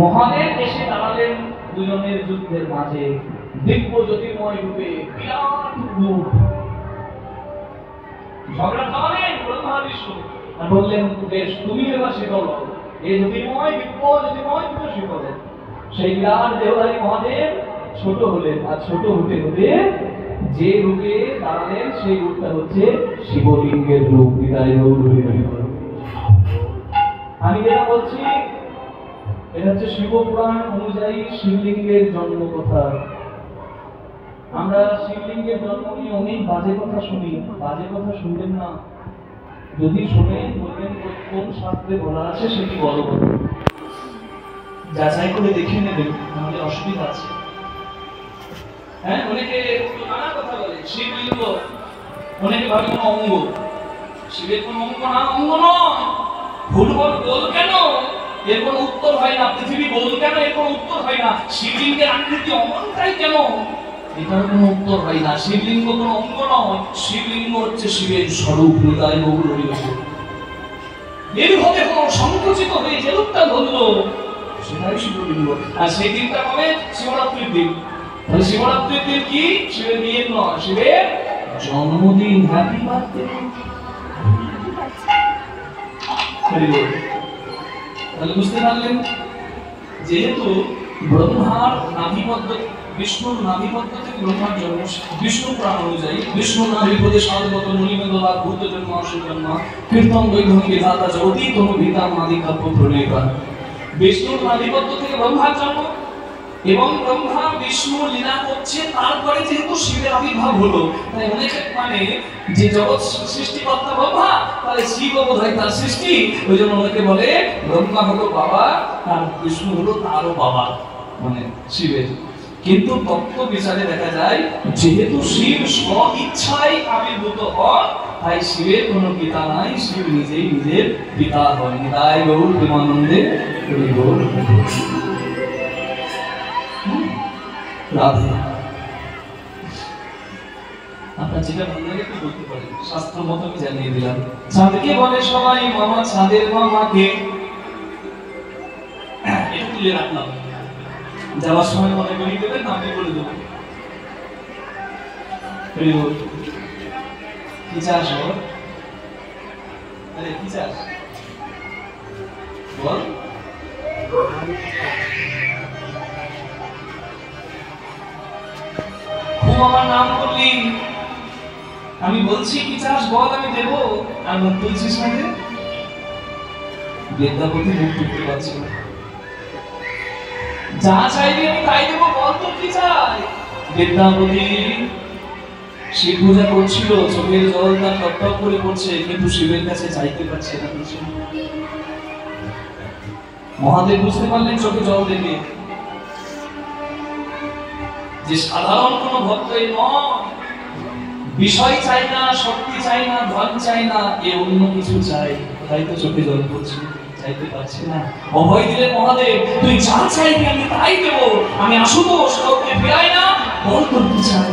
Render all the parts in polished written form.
মহাদেব এসে দাঁড়ালেন দুজনের যুদ্ধের মাঝে, দিব্য জ্যোতির্ময় রূপে বিরাট রূপ। ঝগড়া থামালেন ব্রহ্মা বিষ্ণু আর বললেন, বেশ তুমি এবার শিখল, এই জ্যোতির্ময় দিব্য জ্যোতির্ময় তুমি শিখল। সেই বিরাট দেহধারী মহাদেব ছোট হলেন, আর ছোট হতে হতে যে রূপে দাঁড়ালেন সেই রূপটা হচ্ছে শিবলিঙ্গের রূপ। আমি যেটা বলছি এটা হচ্ছে শিবপুরাণ অনুযায়ী শিবলিঙ্গের জন্ম কথা। আমরা শিবলিঙ্গের জন্ম নিয়ে অনেক বাজে কথা শুনি, বাজে কথা শুনবেন না। যদি শোনেন বলবেন কোন শাস্ত্রে বলা আছে সেটি বলো, যাচাই করে দেখে নেবেন, নাহলে অসুবিধা আছে। হ্যাঁ, অনেকে নানা কথা বলে শিবলিঙ্গ, অনেকে ভাবে কোনো অঙ্গ। শিবের কোনো অঙ্গ না, অঙ্গ নয়। ফুটবল গোল কেন, এর কোনো উত্তর হয় না। পৃথিবী গোল কেন, এর কোনো উত্তর হয় না। শিবলিঙ্গের আকৃতি অমনটাই কেন, এটার কোনো উত্তর হয় না। শিবলিঙ্গ কোনো অঙ্গ নয়, শিবলিঙ্গ হচ্ছে শিবের স্বরূপ। নিতাই গৌর হরি বল। এরভাবে কোনো সংকুচিত হয়ে যে রূপটা ধরলো সেটাই শিবলিঙ্গ। আর সেই দিনটা হবে শিবরাত্রির দিন। তাহলে শিবরাত্রির দিন কি শিবের বিয়ের নয়, শিবের জন্মদিন। Happy birthday. তাহলে বুঝতে পারলেন, যেহেতু ব্রহ্মার নাভিপদ্ম, বিষ্ণুর নাভিপদ্ম থেকে ব্রহ্মার জন্ম, বিষ্ণু পুরাণ অনুযায়ী বিষ্ণু নাভিপদে সর্বত মুনিমেদলা ভূত জন্ম অসুর জন্ম কীর্তন বৈধনী বিধাতা জগতি তনু ভিতাম আদি কাব্য প্রণয়কার। বিষ্ণুর নাভিপদ্ম থেকে ব্রহ্মার জন্ম, এবং ব্রহ্মা বিষ্ণু লীলা করছে, তারপরে যেহেতু শিবের আবির্ভাব হলো, তাই অনেকে মানে যে জগৎ সৃষ্টিকর্তা ব্রহ্মা, তাহলে শিব বোধ হয় তার সৃষ্টি। ওই জন্য অনেকে বলে ব্রহ্মা হলো বাবা আর বিষ্ণু হলো তারও বাবা, মানে শিবের। কিন্তু তত্ত্ব বিচারে দেখা যায় যেহেতু শিব স্ব ইচ্ছায় আবির্ভূত হন, তাই শিবের কোনো পিতা নাই, শিব নিজেই নিজের পিতা হয়। নিতাই গৌর প্রেমানন্দে গৌর রাধে। আপনার যেটা ভালো লাগে একটু বলতে পারেন, শাস্ত্র মত আমি জানিয়ে দিলাম। চাঁদকে বলে সবাই মামা, চাঁদের মামাকে। এটা তুলে রাখলাম, যাওয়ার সময় মনে করিয়ে দেবেন, আমি বলে দেবো। কি চাস ওর? আরে কি চাস বল। খুব আমার নাম করলি, আমি বলছি কি চাস বল, আমি দেবো। আর মুখ তুলছিস না যে, বিদ্যাপতি মুখ তুলতে পারছি না। যা চাইবি আমি তাই দেবো, বল তোর কি চাই। বিদ্যাপতি শিব পূজা করছিল, চোখের জল তার টপটপ করে পড়ছে, কিন্তু শিবের কাছে চাইতে পারছে না। মহাদেব বুঝতে পারলেন চোখে জল দেখে যে সাধারণ কোন ভক্তই নয়, বিষয় চাই না, শক্তি চাই না, ধন চাই না, এ অন্য কিছু চাই। তাই তো চোখে জল পড়ছে, চাইতে পারছে না। অভয় দিলে মহাদেব, তুই যা চাইবি আমি তাই দেবো। আমি আশুতোষ, কাউকে ফেরাই না, বল তোর কি চাই।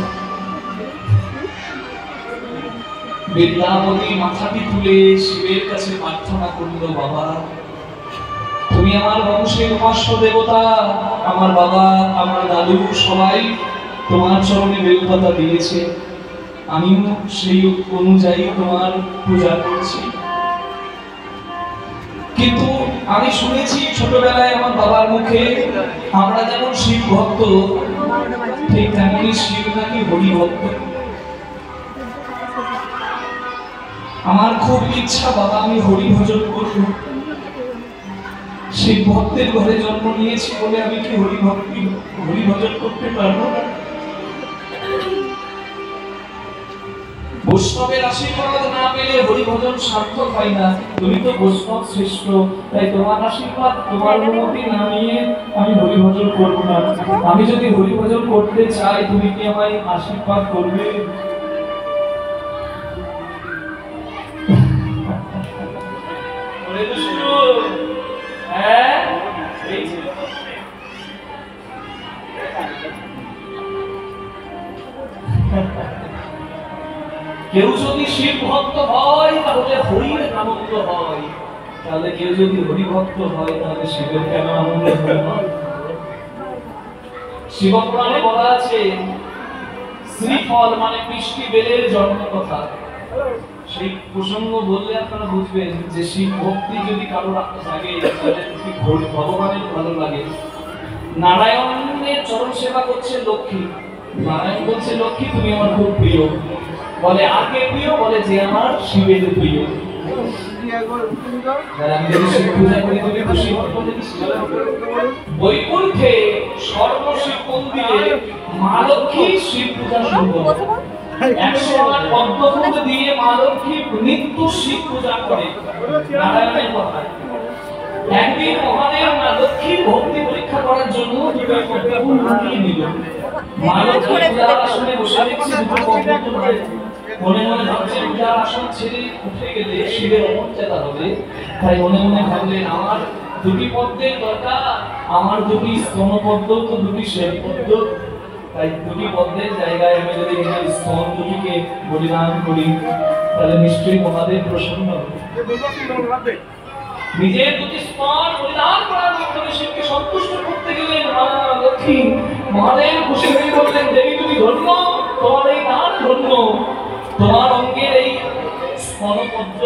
বিদ্যাপতি মাথাটি তুলে শিবের কাছে প্রার্থনা করল, বাবা তুমি আমার বংশের উপাস্য দেবতা, আমার বাবা আমার দাদু সবাই তোমার চরণে বেলপাতা দিয়েছে, আমিও সেই অনুযায়ী তোমার পূজা করছি। কিন্তু আমি শুনেছি ছোটবেলায় আমার বাবার মুখে, আমরা যেমন শিব ভক্ত ঠিক তেমনি শিব নাকি হরি ভক্ত। আমার খুব ইচ্ছা বাবা আমি হরি ভজন করব। শিব ভক্তের ঘরে জন্ম নিয়েছি বলে আমি কি হরি ভজন করতে পারবো না? বৈষ্ণবের আশীর্বাদ না পেলে হরি ভজন সার্থক হয় না। তুমি তো বৈষ্ণব শ্রেষ্ঠ, তাই তোমার আশীর্বাদ, তোমার অনুমতি না নিয়ে আমি হরি ভজন করব না। আমি যদি হরি ভজন করতে চাই, তুমি কি আমায় আশীর্বাদ করবে? কেউ যদি শিব ভক্ত হয় তাহলে হরির আনন্দ হয়, তাহলে কেউ যদি হরিভক্ত হয় তাহলে শিবের কেন আনন্দ হবে না? শিবপুরাণে বলা আছে শ্রীফল মানে মিষ্টি বেলের জন্ম কথা। সেই প্রসঙ্গ বললে আপনারা বুঝবেন যে শিব ভক্তি যদি কারো জাগে তাহলে ভগবানের ভালো লাগে। নারায়ণের চরণ সেবা করছে লক্ষ্মী। নারায়ণ বলছে, লক্ষ্মী তুমি আমার খুব প্রিয়। বলে আর কে প্রিয়? বলে যে আমার শিবের প্রিয়। আমি যদি শিব পূজা করি তুমি খুশি হবে? বৈকুণ্ঠে সর্বশিব মন্দিরে মা লক্ষ্মী শিব পূজা শুরু করে। 108 পদ্মফুল দিয়ে মা লক্ষ্মী নিত্য শিব পূজা করে নারায়ণের কথায়। একদিন মহাদেব মা লক্ষ্মীর ভক্তি পরীক্ষা করার জন্য দুটো পদ্মফুল হাতিয়ে নিল। মা লক্ষ্মী পূজার আসনে বসে দেখছে দুটো পদ্মফুল মনে মনে ভাবছে পূজার আসন ছেড়ে উঠে গেলে শিবের অমর্যাদা হবে। তাই মনে মনে ভাবলেন আমার দুটি পদ্মের দরকার, আমার দুটি স্তনপদ্ম তো দুটি শ্বেত পদ্ম। তাই দুটি পদ্মের জায়গায় আমি যদি নিজের স্তন দুটিকে বলিদান করি তাহলে নিশ্চয়ই মহাদেব প্রসন্ন হবে। নিজের দুটি স্তন বলিদান করার মাধ্যমে শিবকে সন্তুষ্ট করতে গেলেন মা লক্ষ্মী। মহাদেব খুশি হয়ে বললেন, দেবী তুমি ধন্য, তোমার এই দান ধন্য। তোমার অঙ্গের এই স্তনপদ্ম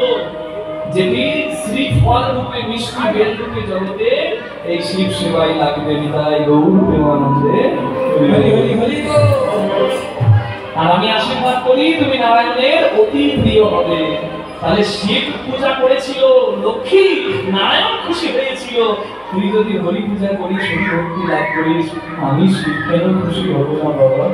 যেটি শ্রীফল রূপে মিষ্টি বেল রূপে জগতে এই শিব সেবাই লাগবে। নিতাই গৌর প্রেমানন্দে হরি হরি হরি। আর আমি আশীর্বাদ করি তুমি নারায়ণের অতি প্রিয় হবে। তাহলে শিব পূজা করেছিল লক্ষ্মী, নারায়ণ খুশি হয়েছিল। তুই যদি হরি পূজা করিস, হরি ভক্তি লাভ করিস, আমি শিব কেন খুশি হব না বাবা?